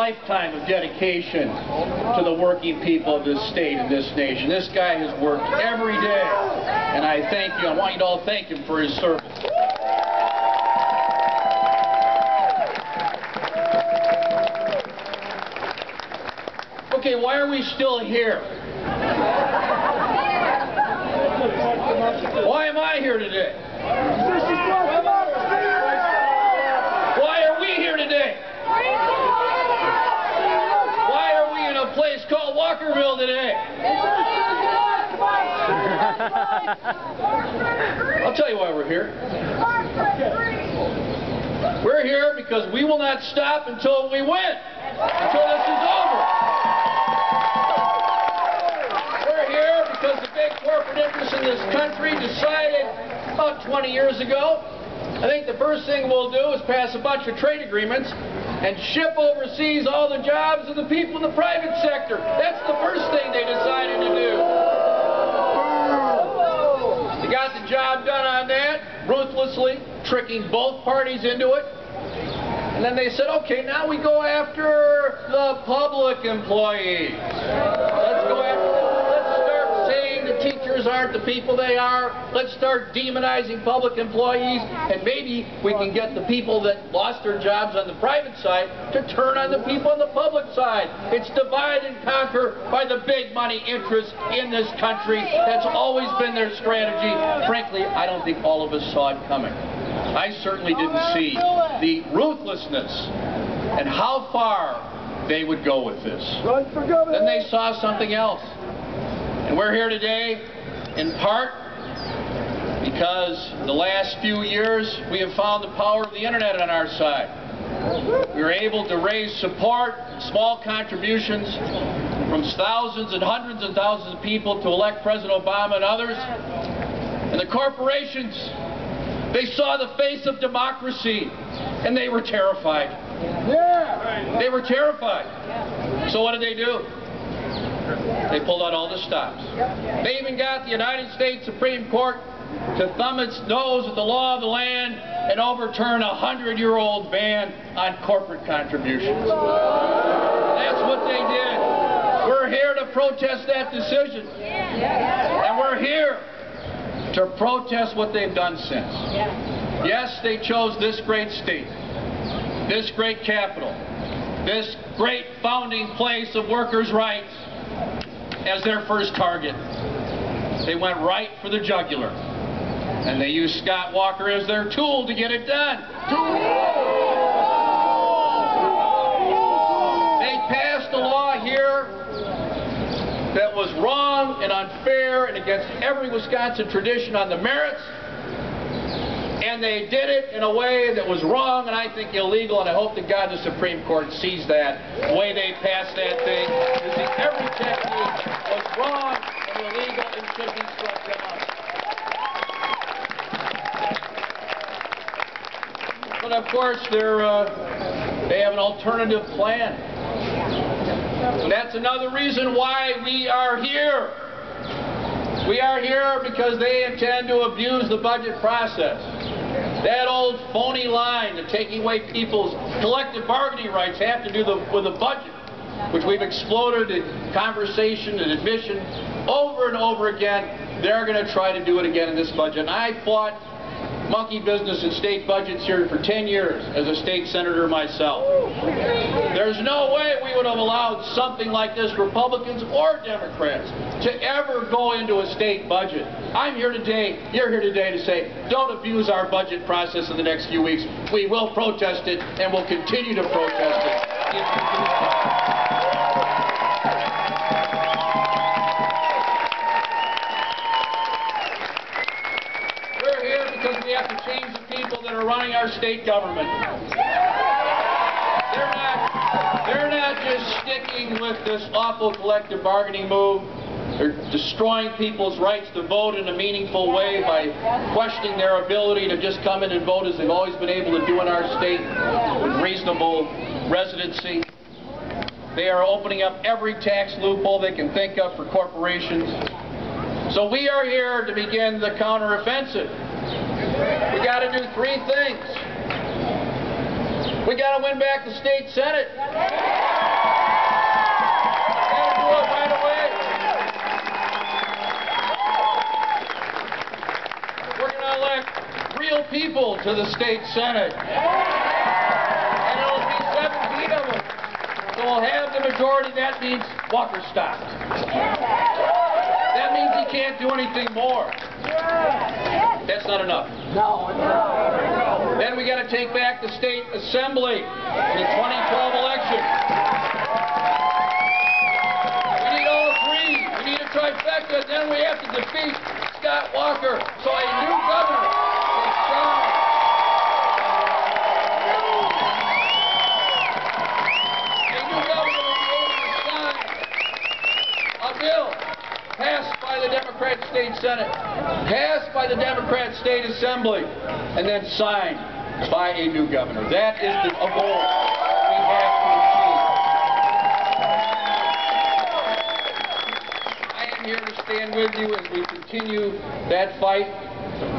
lifetime of dedication to the working people of this state and this nation. This guy has worked every day, and I thank you. I want you to all thank him for his service. Okay, why are we still here? Why am I here today? Why are we here today? Why are we in a place called Walkerville today? I'll tell you why we're here. We're here because we will not stop until we win, until this is over. We're here because the big corporate interests in this country decided about 20 years ago, I think the first thing we'll do is pass a bunch of trade agreements and ship overseas all the jobs of the people in the private sector. That's the first thing they decided to do. They got the job done on that, ruthlessly, tricking both parties into it. And then they said, okay, now we go after the public employees. Let's go after them. Let's start saying the teachers aren't the people they are. Let's start demonizing public employees, and maybe we can get the people that lost their jobs on the private side to turn on the people on the public side. It's divide and conquer by the big money interests in this country. That's always been their strategy. Frankly, I don't think all of us saw it coming. I certainly didn't see the ruthlessness and how far they would go with this. Then they saw something else. And we're here today in part because the last few years we have found the power of the internet on our side. We were able to raise support, small contributions from thousands and hundreds of thousands of people to elect President Obama and others. And the corporations, they saw the face of democracy, and they were terrified. They were terrified. So what did they do? They pulled out all the stops. They even got the United States Supreme Court to thumb its nose at the law of the land and overturn a 100-year-old ban on corporate contributions. That's what they did. We're here to protest that decision. And we're here to protest what they've done since. Yes, they chose this great state, this great capital, this great founding place of workers' rights as their first target. They went right for the jugular, and they used Scott Walker as their tool to get it done. They passed a law here that was wrong and unfair and against every Wisconsin tradition on the merits, and they did it in a way that was wrong and I think illegal, and I hope to God the Supreme Court sees that. The way they passed that thing, using every technique, was wrong and illegal and should be struck down. But of course, they have an alternative plan. And that's another reason why we are here. We are here because they intend to abuse the budget process. That old phony line that taking away people's collective bargaining rights have to do with the budget, which we've exploded in conversation and admission over and over again. They're going to try to do it again in this budget. And I fought monkey business in state budgets here for 10 years as a state senator myself. There's no way we would have allowed something like this, Republicans or Democrats, to ever go into a state budget. I'm here today, you're here today to say, don't abuse our budget process in the next few weeks. We will protest it, and we'll continue to protest it. We have to change the people that are running our state government. They're not just sticking with this awful collective bargaining move. They're destroying people's rights to vote in a meaningful way by questioning their ability to just come in and vote as they've always been able to do in our state with reasonable residency. They are opening up every tax loophole they can think of for corporations. So we are here to begin the counteroffensive. We got to do three things. We got to win back the state Senate. We got to do it right away. We're going to elect real people to the state Senate. And it'll be 17 of them. So we'll have the majority. That means Walker stopped. That means he can't do anything more. That's not enough. No. Then we got to take back the state assembly in the 2012 election. We need all three. We need a trifecta. Then we have to defeat Scott Walker so a new governor can sign. A new governor will be able to sign a bill passed by the Democrat State Senate, passed by the Democrat State Assembly, and then signed by a new governor. That is a goal we have to achieve. I am here to stand with you as we continue that fight.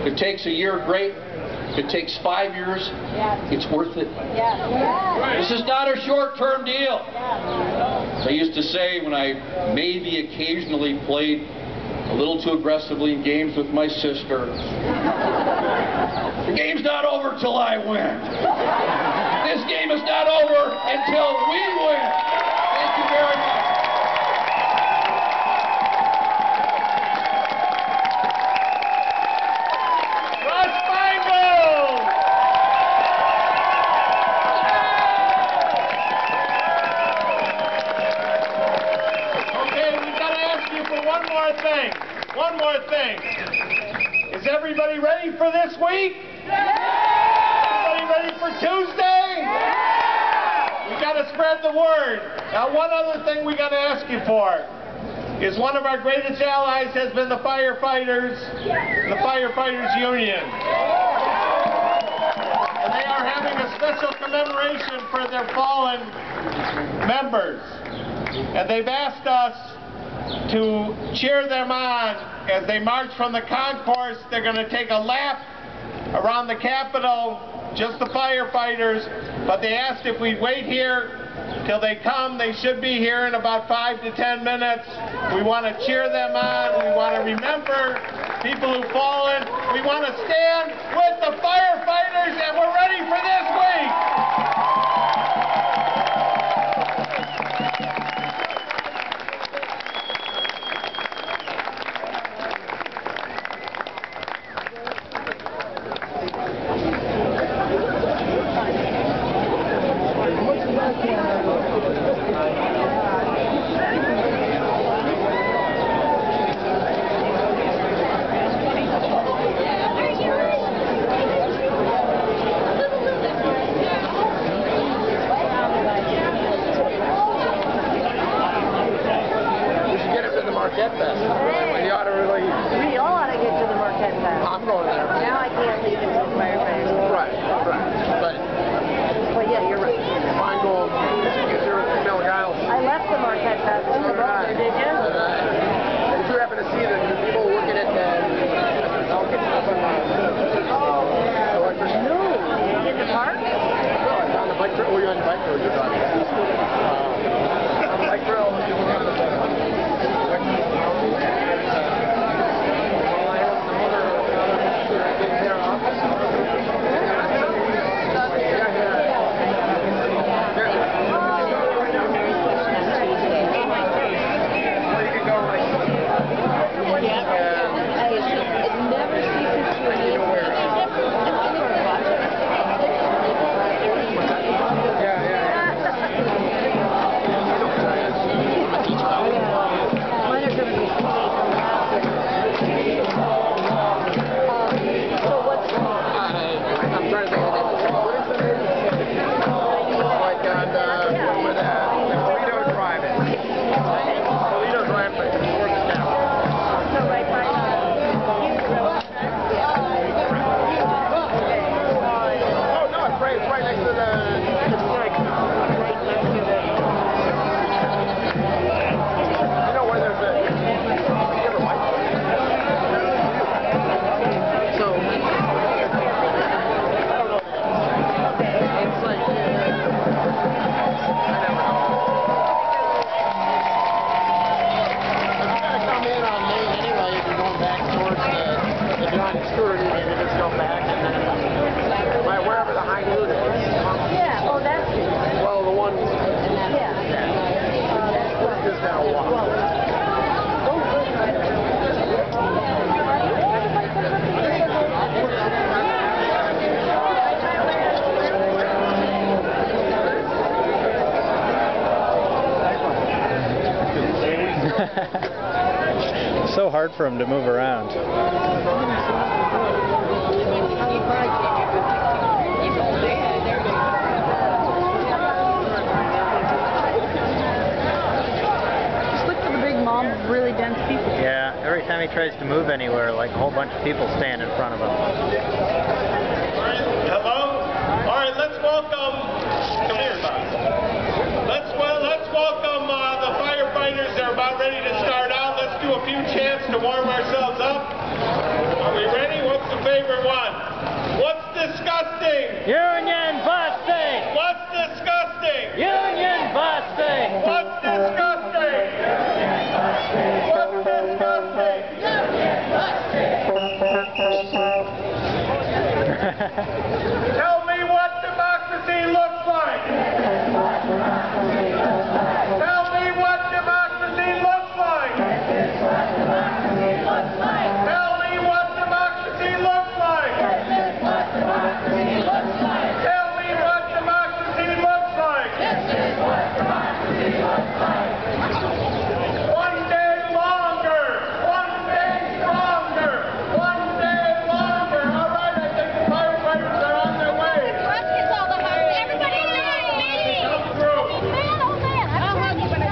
If it takes a year, great. If it takes 5 years, it's worth it. This is not a short-term deal. I used to say when I maybe occasionally played a little too aggressively in games with my sister, the game's not over till I win. This game is not over until we win. Thank you very much. One more thing. Is everybody ready for this week? Everybody ready for Tuesday? We got to spread the word. Now, one other thing we got to ask you for is one of our greatest allies has been the firefighters union. And they are having a special commemoration for their fallen members. And they've asked us to cheer them on as they march from the concourse. They're going to take a lap around the Capitol, just the firefighters, but they asked if we'd wait here till they come. They should be here in about 5 to 10 minutes. We want to cheer them on. We want to remember people who've fallen. We want to stand with the firefighters, and we're ready for this week. Marquette Fest. We ought to really... We all ought to get to the Marquette Fest. I'm going there. Now I can't leave it to the firefighters. Right. But yeah, you're right. Fine going. So hard for him to move around. Just look for the big mob of really dense people. Yeah, every time he tries to move anywhere, like a whole bunch of people stand in front of him. Hello? All right, let's welcome, come here, Bob. Let's welcome the firefighters. They're about ready to start out. Let's do a few chants to warm ourselves up. Are we ready? What's the favorite one? What's disgusting? Union busting! What's disgusting? Union busting! What's disgusting? What's disgusting? Tell me what democracy looks like. Tell me what democracy looks like. Tell me what democracy looks like. Tell me what democracy looks like. One day longer. One day stronger. One day longer. All right, I think the firefighters are on their way. Everybody in Come through. Man, oh man, I don't hug you when I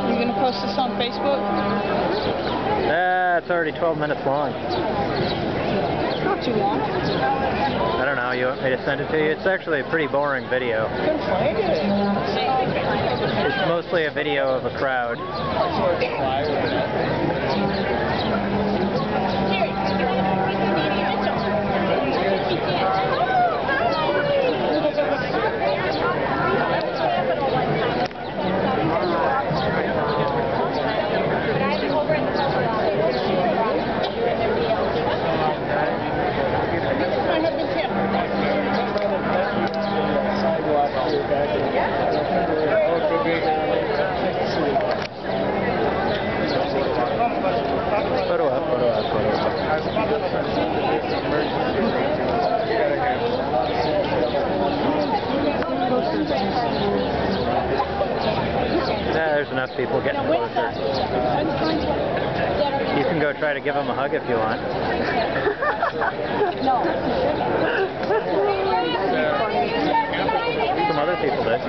You gonna post this on Facebook? It's already 12 minutes long. It's not too long. I don't know, you want me to send it to you? It's actually a pretty boring video. Couldn't find it. It's mostly a video of a crowd. Photo up, photo up, photo up. There's enough people getting closer. You can go try to give them a hug if you want. Some other people did.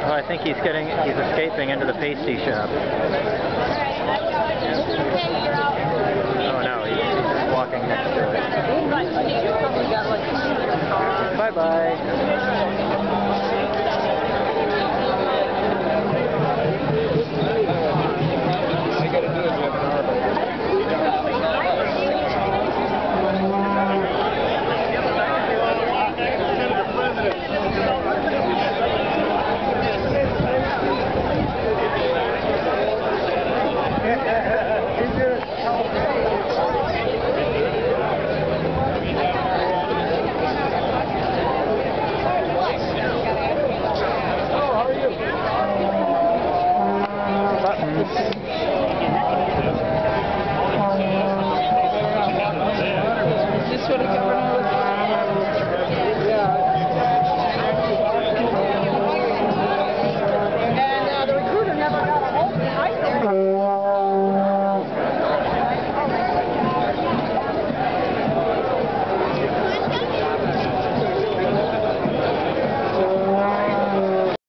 Oh, I think he's escaping into the pasty shop. Oh no, he's walking next to it. Bye-bye.